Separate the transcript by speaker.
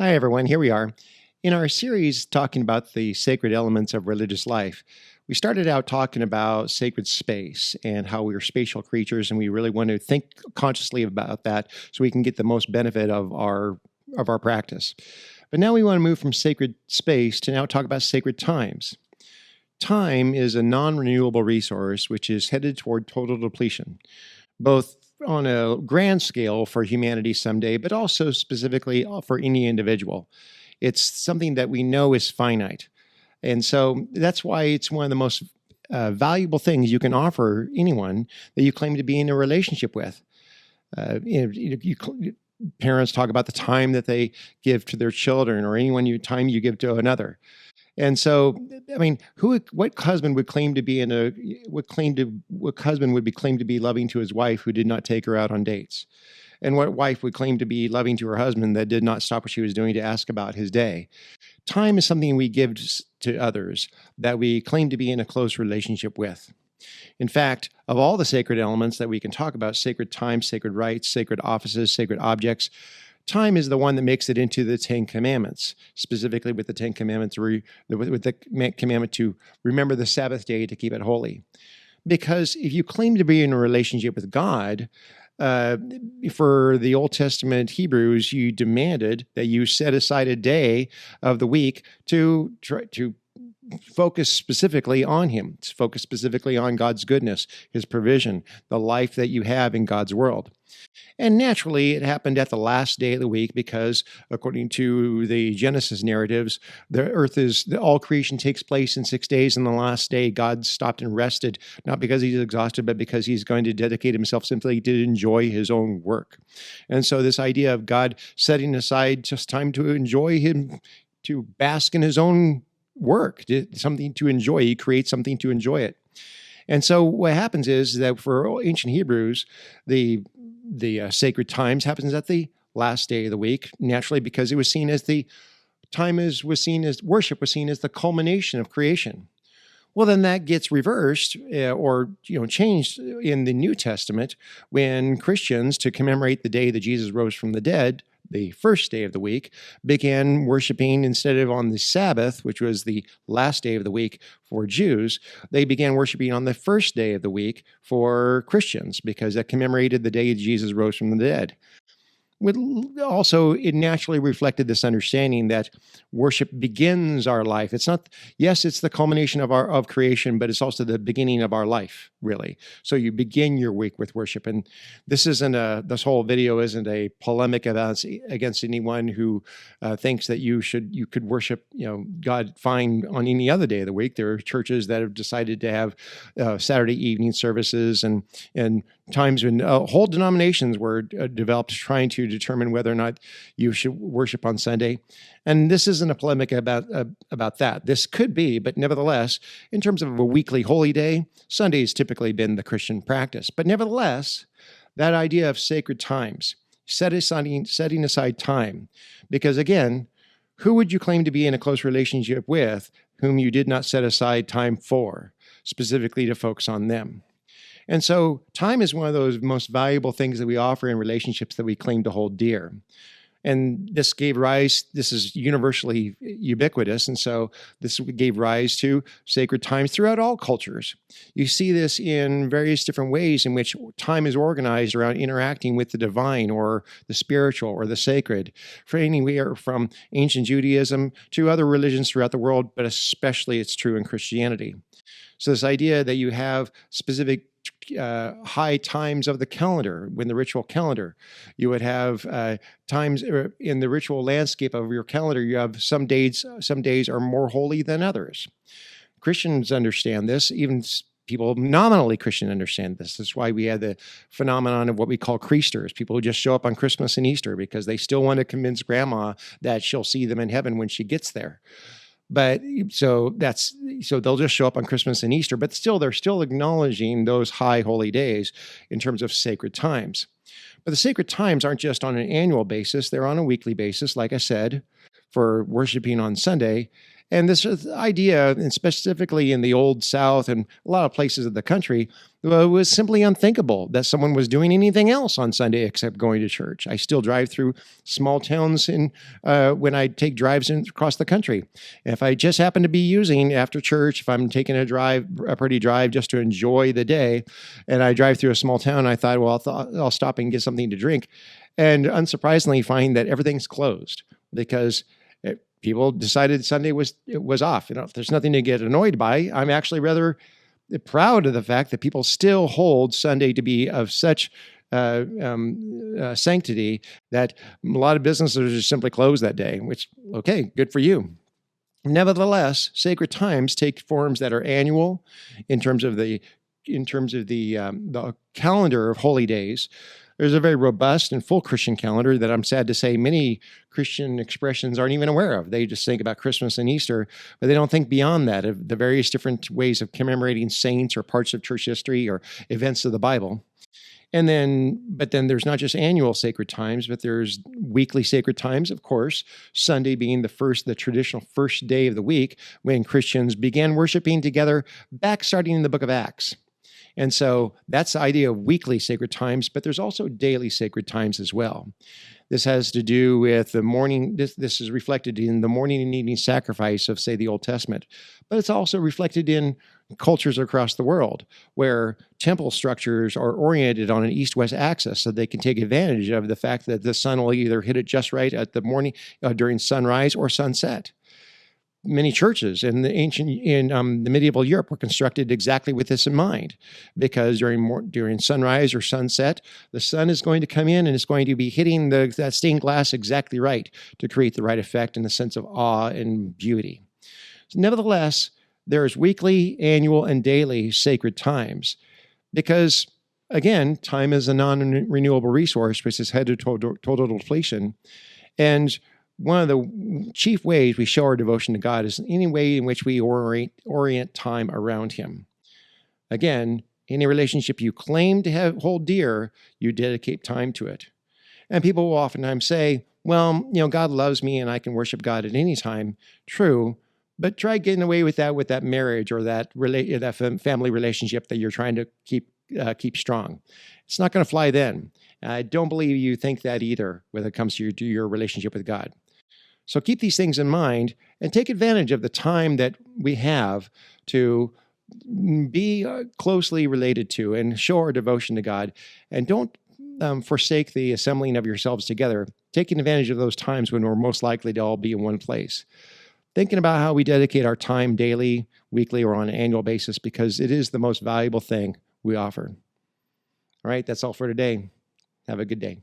Speaker 1: Hi, everyone. Here we are. In our series talking about the sacred elements of religious life, we started out talking about sacred space and how we are spatial creatures, and we really want to think consciously about that so we can get the most benefit of our practice. But now we want to move from sacred space to now talk about sacred times. Time is a non-renewable resource which is headed toward total depletion, both on a grand scale for humanity someday, but also specifically for any individual. It's something that we know is finite. And so that's why it's one of the most valuable things you can offer anyone that you claim to be in a relationship with. Parents talk about the time that they give to their children, or time you give to another. And so, I mean, what husband would claim to be what husband would be claimed to be loving to his wife who did not take her out on dates? And what wife would claim to be loving to her husband that did not stop what she was doing to ask about his day? Time is something we give to others that we claim to be in a close relationship with. In fact, of all the sacred elements that we can talk about, sacred time, sacred rites, sacred offices, sacred objects, time is the one that makes it into the Ten Commandments, specifically with the Ten Commandments, with the commandment to remember the Sabbath day to keep it holy. Because if you claim to be in a relationship with God, for the Old Testament Hebrews, you demanded that you set aside a day of the week to try to focus specifically on Him, focus specifically on God's goodness, His provision, the life that you have in God's world. And naturally, it happened at the last day of the week because, according to the Genesis narratives, all creation takes place in 6 days. And the last day, God stopped and rested, not because He's exhausted, but because He's going to dedicate Himself simply to enjoy His own work. And so, this idea of God setting aside just time to enjoy Him, to bask in His own work, something to enjoy, He creates something to enjoy it. And so, what happens is that for ancient Hebrews, the sacred times happens at the last day of the week, naturally, because it was seen as worship was seen as the culmination of creation. Well, then that gets reversed or changed in the New Testament when Christians, to commemorate the day that Jesus rose from the dead, the first day of the week, began worshiping instead of on the Sabbath, which was the last day of the week for Jews. They began worshiping on the first day of the week for Christians because that commemorated the day Jesus rose from the dead. Also, it naturally reflected this understanding that worship begins our life. It's not, yes, it's the culmination of creation, but it's also the beginning of our life, really. So you begin your week with worship. And this whole video isn't a polemic against anyone who thinks that you could worship, God fine on any other day of the week. There are churches that have decided to have Saturday evening services and times when whole denominations were developed trying to determine whether or not you should worship on Sunday. And this isn't a polemic about that. This could be, but nevertheless, in terms of a weekly holy day, Sunday has typically been the Christian practice. But nevertheless, that idea of sacred times, setting aside time, because again, who would you claim to be in a close relationship with whom you did not set aside time for, specifically to focus on them? And so time is one of those most valuable things that we offer in relationships that we claim to hold dear. And this is universally ubiquitous. And so this gave rise to sacred times throughout all cultures. You see this in various different ways in which time is organized around interacting with the divine or the spiritual or the sacred, for anywhere from ancient Judaism to other religions throughout the world, but especially it's true in Christianity. So this idea that you have specific high times of the calendar, when the ritual calendar, you would have times in the ritual landscape of your calendar, you have some days are more holy than others. Christians understand this, even people nominally Christian understand this. That's why we have the phenomenon of what we call creasters, people who just show up on Christmas and Easter because they still want to convince grandma that she'll see them in heaven when she gets there. But so they'll just show up on Christmas and Easter, but still they're still acknowledging those high holy days in terms of sacred times. But the sacred times aren't just on an annual basis, they're on a weekly basis, like I said, for worshiping on Sunday. And this idea, and specifically in the Old South and a lot of places of the country, was simply unthinkable that someone was doing anything else on Sunday except going to church. I still drive through small towns when I take drives across the country. If I just happen to be using after church, if I'm taking a pretty drive just to enjoy the day, and I drive through a small town, I thought, well, I'll stop and get something to drink. And unsurprisingly, find that everything's closed because people decided Sunday was off. There's nothing to get annoyed by. I'm actually rather proud of the fact that people still hold Sunday to be of such sanctity that a lot of businesses just simply close that day, which, okay, good for you. Nevertheless, sacred times take forms that are annual in terms of the calendar of holy days. There's a very robust and full Christian calendar that I'm sad to say many Christian expressions aren't even aware of. They just think about Christmas and Easter, but they don't think beyond that of the various different ways of commemorating saints or parts of church history or events of the Bible. But then there's not just annual sacred times, but there's weekly sacred times, of course, Sunday being the traditional first day of the week when Christians began worshiping together back starting in the book of Acts. And so that's the idea of weekly sacred times, but there's also daily sacred times as well. This has to do with the morning. This is reflected in the morning and evening sacrifice of, say, the Old Testament, but it's also reflected in cultures across the world where temple structures are oriented on an east-west axis so they can take advantage of the fact that the sun will either hit it just right at the morning during sunrise or sunset. Many churches in the medieval Europe were constructed exactly with this in mind, because during sunrise or sunset, the sun is going to come in and it's going to be hitting that stained glass exactly right to create the right effect and the sense of awe and beauty. Nevertheless, there's weekly, annual, and daily sacred times because, again, time is a non-renewable resource which is headed toward total depletion. And one of the chief ways we show our devotion to God is any way in which we orient time around Him. Again, any relationship you claim to hold dear, you dedicate time to it. And people will oftentimes say, well, God loves me and I can worship God at any time. True, but try getting away with that marriage or that family relationship that you're trying to keep strong. It's not going to fly then. I don't believe you think that either when it comes to your relationship with God. So keep these things in mind and take advantage of the time that we have to be closely related to and show our devotion to God. And don't forsake the assembling of yourselves together, taking advantage of those times when we're most likely to all be in one place. Thinking about how we dedicate our time daily, weekly, or on an annual basis, because it is the most valuable thing we offer. All right, that's all for today. Have a good day.